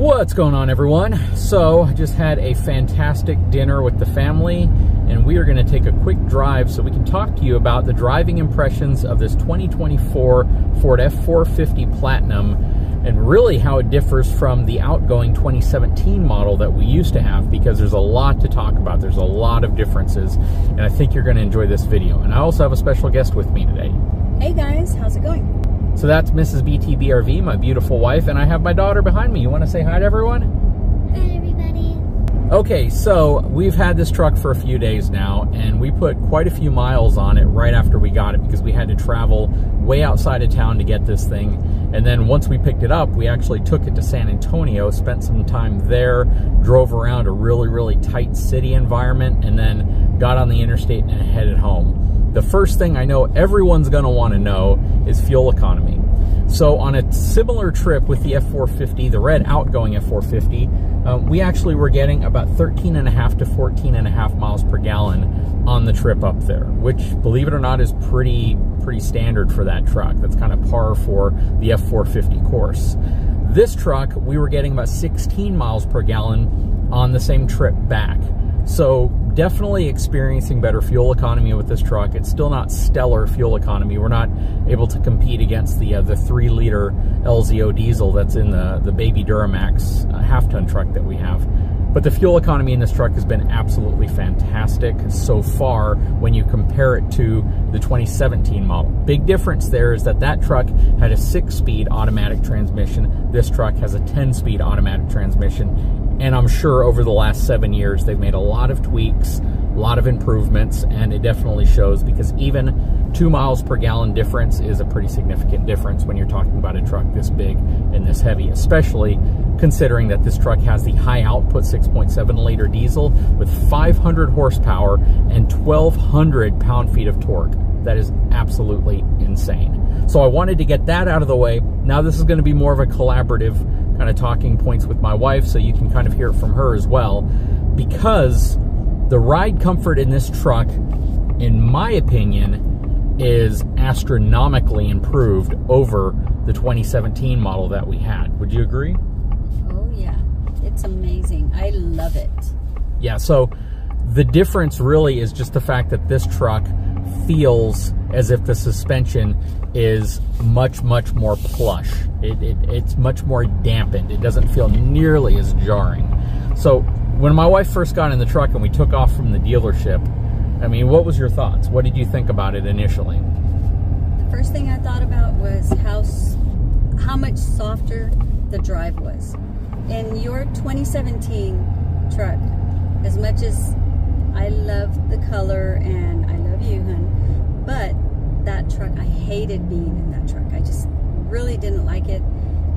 What's going on, everyone? So I just had a fantastic dinner with the family, and we are going to take a quick drive so we can talk to you about the driving impressions of this 2024 Ford F450 Platinum, and really how it differs from the outgoing 2017 model that we used to have, because there's a lot to talk about. There's a lot of differences, and I think you're going to enjoy this video. And I also have a special guest with me today. Hey guys, how's it going? So that's Mrs. BTBRV, my beautiful wife, and I have my daughter behind me. You want to say hi to everyone? Hi, everybody. Okay, so we've had this truck for a few days now, and we put quite a few miles on it right after we got it because we had to travel way outside of town to get this thing. And then once we picked it up, we actually took it to San Antonio, spent some time there, drove around a really tight city environment, and then got on the interstate and headed home. The first thing I know everyone's going to want to know is fuel economy. So on a similar trip with the F450, the red outgoing F450, we actually were getting about 13.5 to 14.5 miles per gallon on the trip up there, which, believe it or not, is pretty standard for that truck. That's kind of par for the F450 course. This truck, we were getting about 16 miles per gallon on the same trip back. So definitely experiencing better fuel economy with this truck. It's still not stellar fuel economy. We're not able to compete against the 3-liter LZO diesel that's in the baby Duramax half-ton truck that we have. But the fuel economy in this truck has been absolutely fantastic so far when you compare it to the 2017 model. Big difference there is that truck had a 6-speed automatic transmission. This truck has a 10-speed automatic transmission. And I'm sure over the last 7 years, they've made a lot of tweaks, a lot of improvements, and it definitely shows, because even 2 miles per gallon difference is a pretty significant difference when you're talking about a truck this big and this heavy, especially considering that this truck has the high output 6.7-liter diesel with 500 horsepower and 1,200 pound-feet of torque. That is absolutely insane. So I wanted to get that out of the way. Now this is going to be more of a collaborative kind of talking points with my wife, so you can kind of hear it from her as well, because the ride comfort in this truck, in my opinion, is astronomically improved over the 2017 model that we had. Would you agree? Oh yeah, it's amazing. I love it. Yeah, so the difference really is just the fact that this truck feels as if the suspension is much more plush. It's much more dampened. It doesn't feel nearly as jarring. So when my wife first got in the truck and we took off from the dealership, I mean, what was your thoughts? What did you think about it initially? The first thing I thought about was how much softer the drive was. In your 2017 truck, as much as I love the color and I love you, hun, but that truck, I hated being in that truck. I just really didn't like it.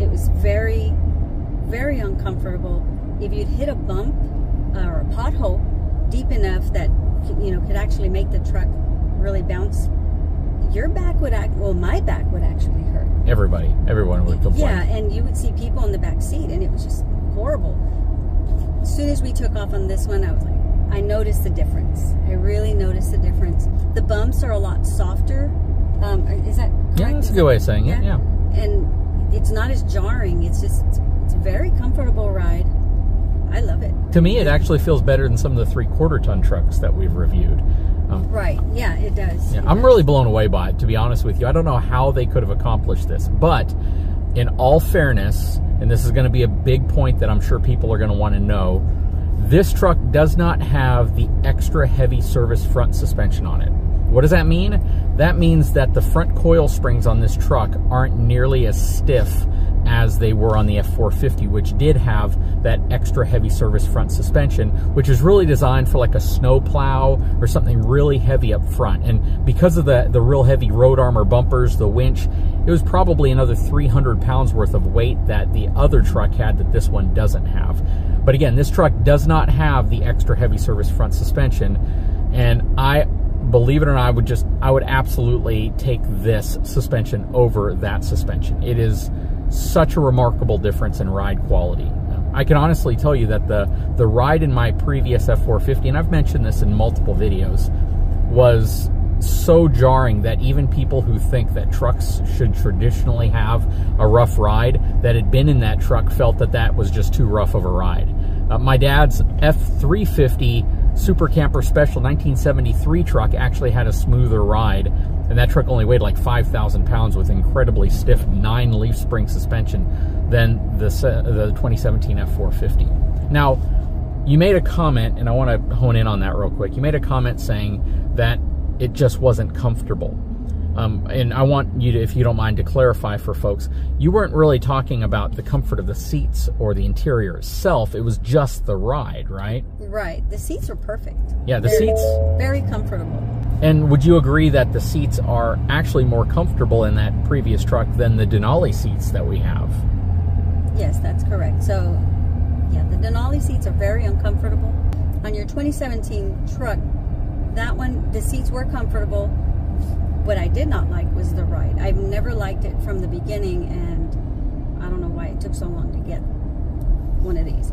It was very uncomfortable. If you'd hit a bump or a pothole deep enough that, you know, could actually make the truck really bounce, your back would my back would actually hurt. Everyone would complain. Yeah, and you would see people in the back seat, and it was just horrible. As soon as we took off on this one, I was like, I noticed the difference. I really noticed the difference. The bumps are a lot softer. Is that correct? Yeah, that's a good way of saying it, yeah. And it's not as jarring. It's a very comfortable ride. I love it. To me, it actually feels better than some of the 3/4 ton trucks that we've reviewed. Right, yeah, it does. Yeah, I'm really blown away by it, to be honest with you. I don't know how they could have accomplished this, but in all fairness, and this is going to be a big point that I'm sure people are going to want to know, this truck does not have the extra heavy service front suspension on it. What does that mean? That means that the front coil springs on this truck aren't nearly as stiff as they were on the F450, which did have that extra heavy service front suspension, which is really designed for like a snow plow or something really heavy up front. And because of the real heavy road armor bumpers, the winch, it was probably another 300 pounds worth of weight that the other truck had that this one doesn't have. But again, this truck does not have the extra heavy service front suspension, and believe it or not, I would absolutely take this suspension over that suspension. It is such a remarkable difference in ride quality. I can honestly tell you that the ride in my previous F450, and I've mentioned this in multiple videos, was so jarring that even people who think that trucks should traditionally have a rough ride, that had been in that truck, felt that that was just too rough of a ride. My dad's F450 Super Camper Special 1973 truck actually had a smoother ride, and that truck only weighed like 5,000 pounds with incredibly stiff 9-leaf spring suspension than the 2017 F450. Now, you made a comment, and I want to hone in on that real quick. You made a comment saying that it just wasn't comfortable. And I want you to, if you don't mind, to clarify for folks, you weren't really talking about the comfort of the seats or the interior itself. It was just the ride, right? Right. The seats are perfect. Yeah, the seats. Very comfortable. And would you agree that the seats are actually more comfortable in that previous truck than the Denali seats that we have? Yes, that's correct. So, yeah, the Denali seats are very uncomfortable. On your 2017 truck, that one, the seats were comfortable. What I did not like was the ride. I've never liked it from the beginning, and I don't know why it took so long to get one of these.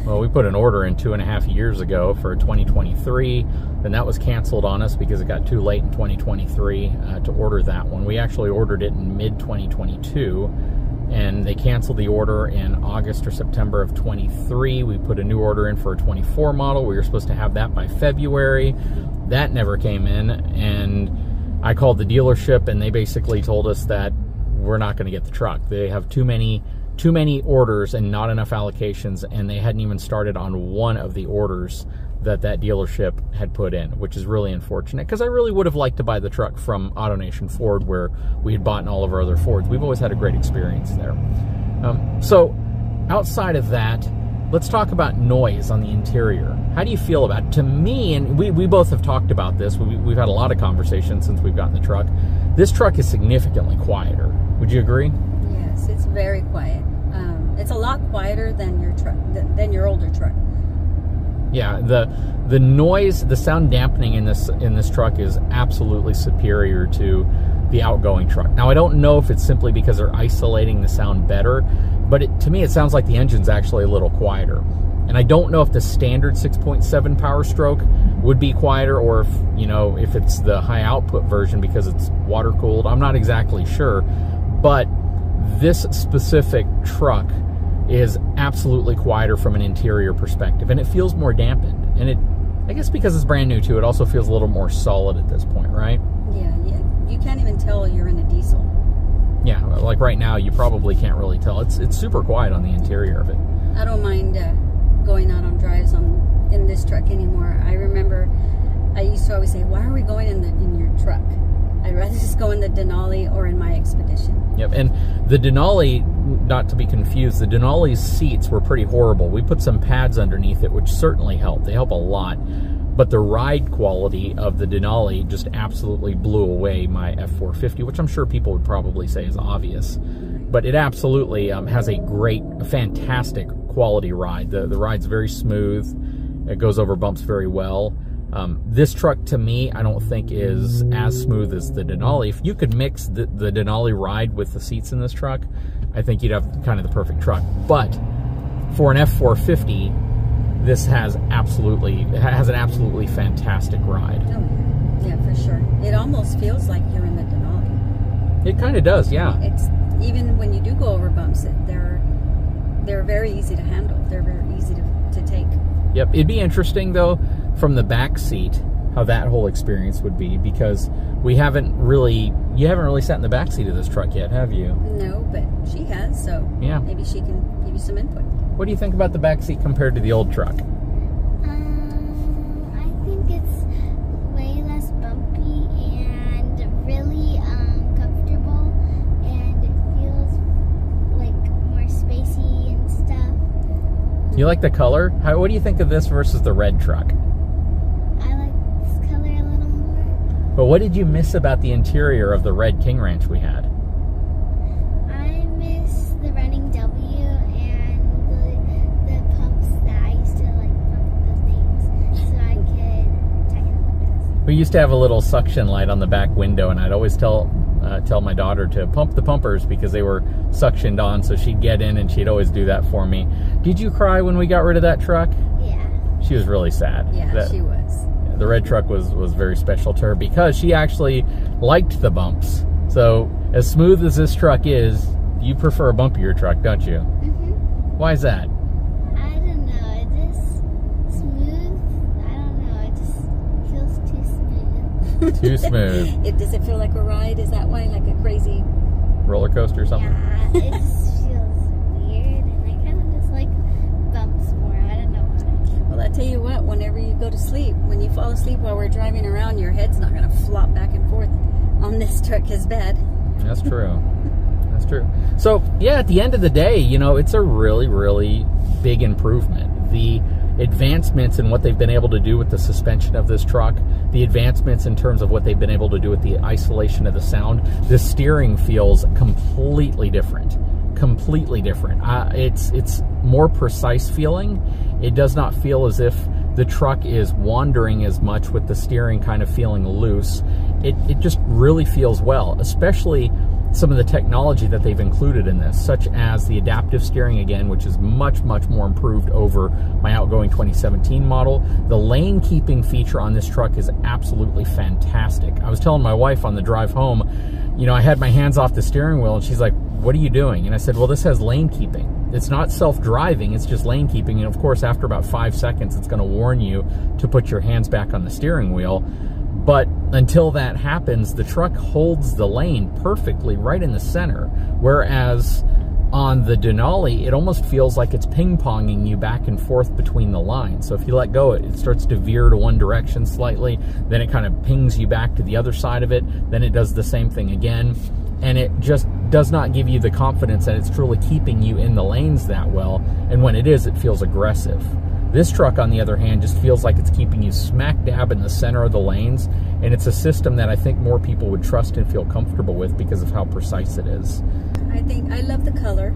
Well, we put an order in 2.5 years ago for 2023, then that was canceled on us because it got too late in 2023 to order that one. We actually ordered it in mid-2022, and they canceled the order in August or September of 23. We put a new order in for a 24 model. We were supposed to have that by February. That never came in, and I called the dealership, and they basically told us that we're not going to get the truck. They have too many orders and not enough allocations, and they hadn't even started on one of the orders that dealership had put in, which is really unfortunate, because I really would have liked to buy the truck from AutoNation Ford, where we had bought in all of our other Fords. We've always had a great experience there. So outside of that, let's talk about noise on the interior. How do you feel about it? To me, and we both have talked about this, we've had a lot of conversations since we've gotten the truck, this truck is significantly quieter. Would you agree? Yes, it's very quiet. It's a lot quieter than your truck, than your older truck. Yeah, the noise, the sound dampening in this truck is absolutely superior to the outgoing truck. Now, I don't know if it's simply because they're isolating the sound better, but to me it sounds like the engine's actually a little quieter. And I don't know if the standard 6.7 Power Stroke would be quieter, or if, you know, if it's the high output version because it's water cooled. I'm not exactly sure, but this specific truck is absolutely quieter from an interior perspective, and it feels more dampened. And it, I guess because it's brand new too, it also feels a little more solid at this point, right? Yeah. You can't even tell you're in a diesel. Yeah, like right now, you probably can't really tell. It's super quiet on the interior of it. I don't mind going out on drives in this truck anymore. I remember I used to always say, "Why are we going in your truck? I'd rather just go in the Denali or in my Expedition." Yep, and the Denali, not to be confused, the Denali's seats were pretty horrible. We put some pads underneath it, which certainly helped. They help a lot. But the ride quality of the Denali just absolutely blew away my F450, which I'm sure people would probably say is obvious. But it absolutely has a fantastic quality ride. The ride's very smooth. It goes over bumps very well. This truck, to me, I don't think is as smooth as the Denali. If you could mix the Denali ride with the seats in this truck, I think you'd have kind of the perfect truck. But for an F450, this has an absolutely fantastic ride. Oh, yeah, for sure. It almost feels like you're in the Denali. It kind of does, yeah. It's even when you do go over bumps, they're very easy to handle. They're very easy to take. Yep. It'd be interesting though, from the back seat, how that whole experience would be, because you haven't really sat in the back seat of this truck yet, have you? No, but she has, so yeah, maybe she can give you some input. What do you think about the back seat compared to the old truck? I think it's way less bumpy and really comfortable, and it feels like more spacey and stuff. You like the color? What do you think of this versus the red truck? I like this color a little more. But what did you miss about the interior of the red King Ranch we had? I miss the running W and the pumps that I used to like pump the things so I could tighten the. We used to have a little suction light on the back window, and I'd always tell my daughter to pump the pumpers because they were suctioned on, so she'd get in and she'd always do that for me. Did you cry when we got rid of that truck? Yeah. She was really sad. Yeah, she was. the red truck was very special to her because she actually liked the bumps. So as smooth as this truck is, you prefer a bumpier truck, don't you? Mm-hmm. Why is that? I don't know. It just smooth. I don't know. It just feels too smooth. Too smooth. Does it feel like a ride? Is that why? Like a crazy roller coaster or something? Yeah, it just feels weird, and I kind of just like bumps more. I don't know why. Well, I tell you what, whenever you go to sleep, when you fall asleep while we're driving around, your head's not going to flop back and forth on this truck as bad. That's true. That's true. So, yeah, at the end of the day, you know, it's a really, really big improvement. The advancements in what they've been able to do with the suspension of this truck, the advancements in terms of what they've been able to do with the isolation of the sound, the steering feels completely different. Completely different. It's more precise feeling. It does not feel as if the truck is wandering as much with the steering kind of feeling loose. It just really feels well, especially some of the technology that they've included in this, such as the adaptive steering again, which is much, much more improved over my outgoing 2017 model. The lane keeping feature on this truck is absolutely fantastic. I was telling my wife on the drive home, you know, I had my hands off the steering wheel and she's like, what are you doing? And I said, well, this has lane keeping. It's not self-driving, it's just lane keeping. And of course, after about 5 seconds, it's going to warn you to put your hands back on the steering wheel. But until that happens, the truck holds the lane perfectly right in the center. Whereas on the Denali, it almost feels like it's ping-ponging you back and forth between the lines. So if you let go, it starts to veer to one direction slightly, then it kind of pings you back to the other side of it, then it does the same thing again. And it just does not give you the confidence that it's truly keeping you in the lanes that well. And when it is, it feels aggressive. This truck, on the other hand, just feels like it's keeping you smack dab in the center of the lanes, and it's a system that I think more people would trust and feel comfortable with because of how precise it is. I love the color,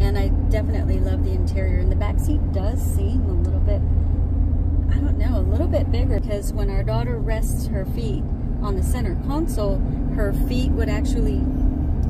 and I definitely love the interior, and the back seat does seem a little bit, I don't know, a little bit bigger, because when our daughter rests her feet on the center console, her feet would actually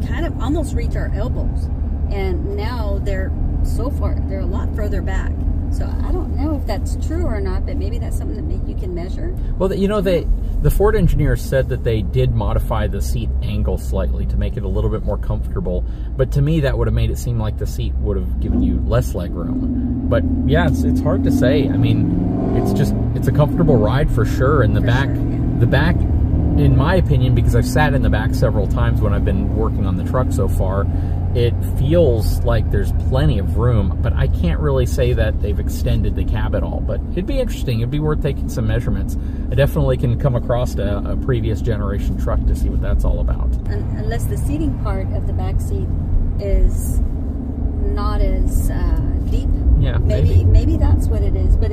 kind of almost reach our elbows, and now they're a lot further back. So I don't know if that's true or not, but maybe that's something that you can measure. Well, you know, the Ford engineers said that they did modify the seat angle slightly to make it a little bit more comfortable, but to me that would have made it seem like the seat would have given you less leg room. But yeah, it's hard to say. I mean, it's a comfortable ride for sure, and the back, in my opinion, because I've sat in the back several times when I've been working on the truck so far, it feels like there's plenty of room, but I can't really say that they've extended the cab at all. But it'd be interesting. It'd be worth taking some measurements. I definitely can come across a previous generation truck to see what that's all about. Unless the seating part of the back seat is not as deep. Yeah, maybe that's what it is. But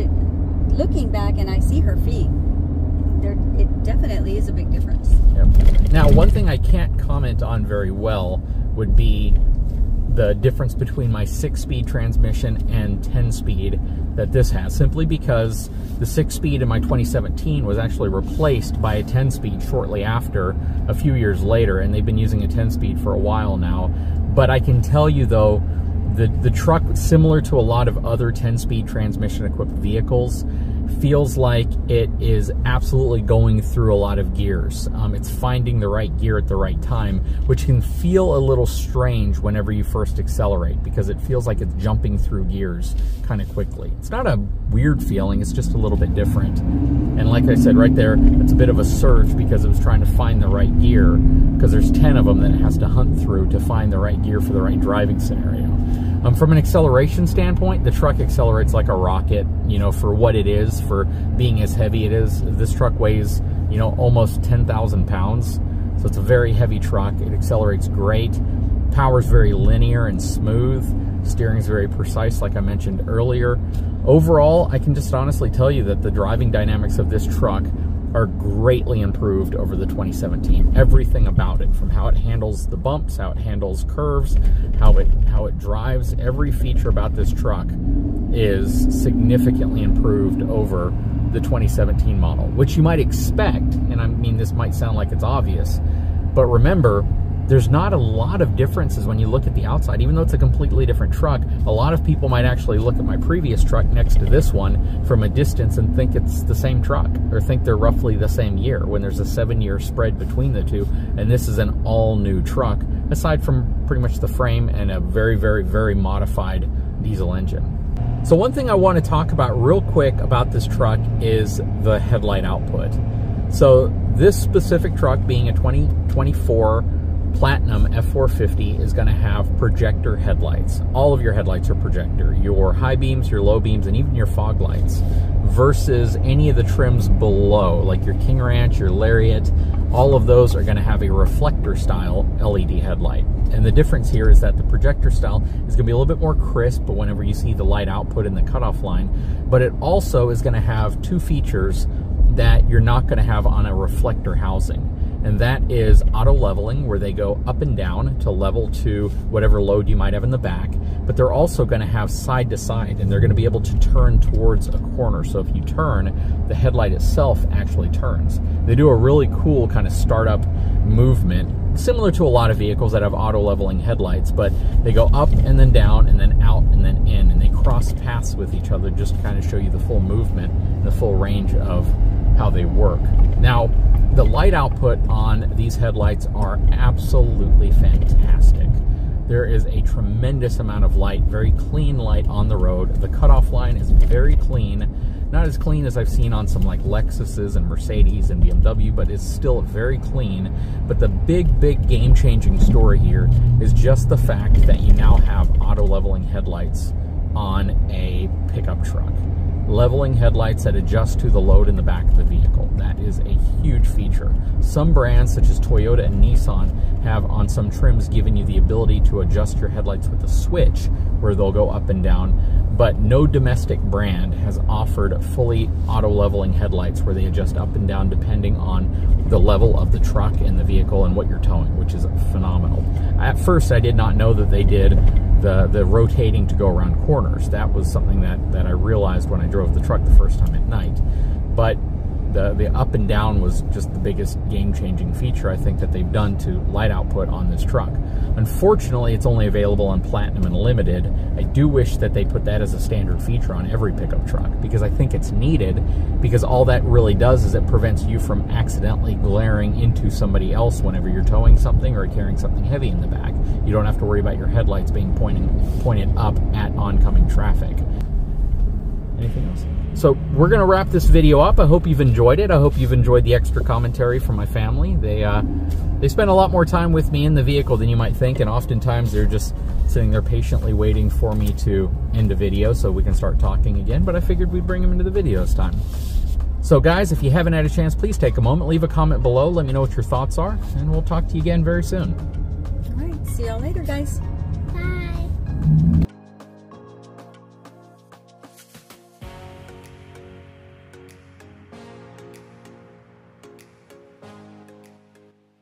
looking back, and I see her feet, it definitely is a big difference. Yep. Now, one thing I can't comment on very well would be the difference between my 6-speed transmission and 10-speed that this has, simply because the 6-speed in my 2017 was actually replaced by a 10-speed shortly after, a few years later, and they've been using a 10-speed for a while now. But I can tell you, though, the truck, similar to a lot of other 10-speed transmission-equipped vehicles, feels like it is absolutely going through a lot of gears. It's finding the right gear at the right time, which can feel a little strange whenever you first accelerate, because it feels like it's jumping through gears kind of quickly. It's not a weird feeling, it's just a little bit different. And like I said right there, it's a bit of a surge because it was trying to find the right gear, because there's 10 of them that it has to hunt through to find the right gear for the right driving scenario. From an acceleration standpoint, the truck accelerates like a rocket, you know, for what it is, for being as heavy it is. This truck weighs, you know, almost 10,000 pounds, so it's a very heavy truck. It accelerates great. Power's very linear and smooth. Steering is very precise, like I mentioned earlier. Overall, I can just honestly tell you that the driving dynamics of this truck are greatly improved over the 2017. Everything about it, from how it handles the bumps, how it handles curves, how it drives, every feature about this truck is significantly improved over the 2017 model, which you might expect. And I mean, this might sound like it's obvious, but remember, there's not a lot of differences when you look at the outside. Even though it's a completely different truck, a lot of people might actually look at my previous truck next to this one from a distance and think it's the same truck, or think they're roughly the same year, when there's a 7-year spread between the two, and this is an all-new truck, aside from pretty much the frame and a very, very, very modified diesel engine. So one thing I want to talk about real quick about this truck is the headlight output. So this specific truck, being a 2024 Platinum F450, is going to have projector headlights. All of your headlights are projector. Your high beams, your low beams, and even your fog lights, versus any of the trims below, like your King Ranch, your Lariat. All of those are going to have a reflector style LED headlight. And the difference here is that the projector style is going to be a little bit more crisp whenever you see the light output in the cutoff line, but it also is going to have two features that you're not going to have on a reflector housing. And that is auto leveling, where they go up and down to level to whatever load you might have in the back. But they're also going to have side to side, and they're going to be able to turn towards a corner. So if you turn, the headlight itself actually turns. They do a really cool kind of startup movement, similar to a lot of vehicles that have auto leveling headlights, but they go up and then down and then out and then in, and they cross paths with each other just to kind of show you the full movement and the full range of how they work. Now, the light output on these headlights are absolutely fantastic. There is a tremendous amount of light, very clean light on the road. The cutoff line is very clean. Not as clean as I've seen on some like Lexuses and Mercedes and BMW, but it's still very clean. But the big, big game-changing story here is just the fact that you now have auto leveling headlights on a pickup truck. Leveling headlights that adjust to the load in the back of the vehicle. That is a huge feature. Some brands, such as Toyota and Nissan, have on some trims given you the ability to adjust your headlights with a switch, where they'll go up and down, but no domestic brand has offered fully auto leveling headlights where they adjust up and down depending on the level of the truck and the vehicle and what you're towing, which is phenomenal. At first, I did not know that they did the rotating to go around corners. That was something that I realized when I drove the truck the first time at night. But the up and down was just the biggest game-changing feature I think that they've done to light output on this truck. Unfortunately, it's only available on Platinum and Limited. I do wish that they put that as a standard feature on every pickup truck, because I think it's needed, because all that really does is it prevents you from accidentally glaring into somebody else whenever you're towing something or carrying something heavy in the back. You don't have to worry about your headlights being pointed up at oncoming traffic. Anything else? So we're going to wrap this video up. I hope you've enjoyed it. I hope you've enjoyed the extra commentary from my family. They spend a lot more time with me in the vehicle than you might think, and oftentimes they're just sitting there patiently waiting for me to end a video so we can start talking again, but I figured we'd bring them into the video this time. So guys, if you haven't had a chance, please take a moment, leave a comment below, let me know what your thoughts are, and we'll talk to you again very soon. All right, see y'all later, guys. Bye.